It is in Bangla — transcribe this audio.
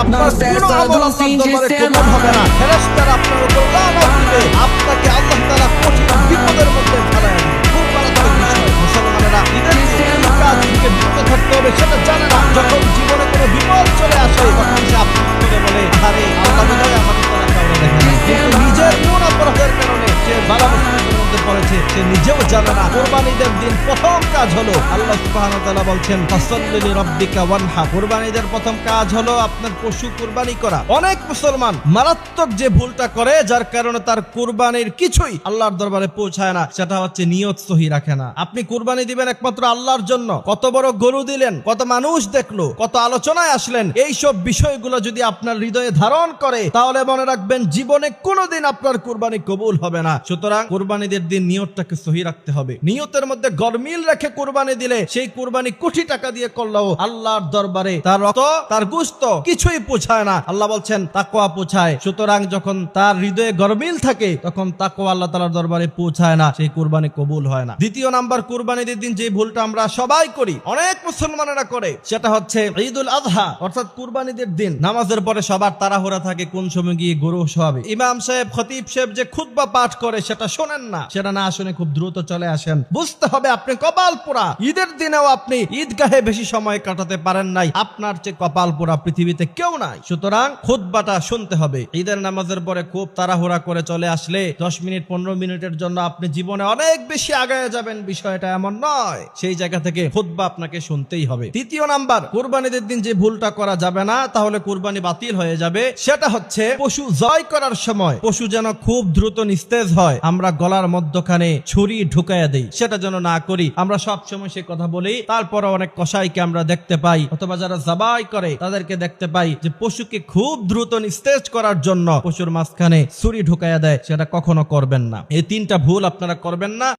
আপনার কোনো আমল আল্লাহর দরবারে কবুল হবে না। ফেরেশতারা আপনার উপর লানত দিবে, আপনাকে আল্লাহ তাআলা কঠিন বিপদের মধ্যে ফেলায় দিবে। খুব মারাত্মক বিষয়। মুসলমানেরা ঈদের দিন এই কাজ থেকে বিরত থাকতে হবে সেটা জানে না। যখন জীবনে কোনো বিপদ চলে আসে তখন সে আফসোস করে বলে, আরে আল্লাহ বোধহয় আমাদের তারা কাউরে দেখে না। কিন্তু নিজের কোন অপরাধের কারণে সে বালা মুসিবতের মধ্যে পড়েছে সে নিজেও জানে না। কুরবানিদের দিন প্রথম কাজ হলো, আল্লাহ সুবহানাহু ওয়া তাআলা বলছেন, ফাসাল্লি লিরাব্বিকা ওয়ানহার। কুরবানিদের প্রথম কাজ হলো আপনার পশু কুরবানি করা। অনেক মুসলমান মারাত্মক যে ভুলটা করে, যার কারণে তার কুরবানির কিছুই আল্লাহর দরবারে পৌঁছায় না, সেটা হচ্ছে নিয়ত সহি রাখে না। আপনি কুরবানি দিবেন একমাত্র আল্লাহর জন্য। কত বড় গরু দিলেন, কত মানুষ দেখলো, কত আলোচনায় আসলেন, এইসব বিষয়গুলো যদি আপনার হৃদয়ে ধারণ করে তাহলে মনে রাখবেন জীবনে কোনোদিন আপনার কুরবানি কবুল হবে না। সুতরাং কুরবানিদের দিন নিয়তটাকে সহি রাখতে হবে। নিয়তের মধ্যে গরমিল রেখে কুরবানি দিলে সেই কুরবানি কোটি টাকা দিয়ে করলেও আল্লাহর দরবারে তার রক্ত তার গোশত কিছুই পৌঁছায় না। আল্লাহ বলছেন তাকওয়া পৌঁছায়। সুতরাং যখন তার হৃদয়ে গরমিল থাকে তখন তাকওয়া আল্লাহ তাআলার দরবারে পৌঁছায় না, সেই কুরবানি কবুল হয় না। দ্বিতীয় নাম্বার, কুরবানিদের দিন যে ভুলটা আমরা সবাই করি, অনেক মুসলমানেরা করে, সেটা হচ্ছে ঈদুল আযহা অর্থাৎ কুরবানিদের দিন নামাজের পরে সবার তাড়াহুড়া থাকে কোন সময় গিয়ে গরু শোয়াবে। ইমাম সাহেব খতিব সাহেব যে খুতবা পাঠ করে সেটা শোনেন না, সেটা না শুনে খুব দ্রুত চলে আসেন। বুঝতে হবে আপনি কপাল পোড়া। ঈদের দিনেও আপনি ঈদগাহে বেশি সময় কাটাতে পারেন নাই, আপনার চেয়ে কপাল পোড়া পৃথিবীতে কেউ নাই। সুতরাং খুতবাটা শুনতে হবে। ঈদের নামাজের পরে খুব তাড়াহুড়া করে চলে আসলে 10 মিনিট 15 মিনিটের জন্য আপনি জীবনে অনেক বেশি আগায় যাবেন, বিষয়টা এমন নয়। সেই জায়গা থেকে খুতবা আপনাকে শুনতেই হবে। তৃতীয় নাম্বার, কুরবানিদের দিন যে ভুলটা করা যাবে না, তাহলে কুরবানি বাতিল হয়ে যাবে, সেটা হচ্ছে পশু জয় করার সময় পশু যেন খুব দ্রুত নিস্তেজ হয়, আমরা গলার মধ্যখানে ছুরি ঢুকাইয়া দেই, সেটা যেন না করি। আমরা সব সময় সে কথা বলি, তারপরে অনেক কসাইকে আমরা দেখতে পাই অথবা যারা জবাই করে তাদেরকে দেখতে পাই যে পশুকে খুব দ্রুত নিস্তেজ করার জন্য পশুর মাঝখানে ছুরি ঢুকাইয়া দেয়। সেটা কখনো করবেন না। এই তিনটা ভুল আপনারা করবেন না।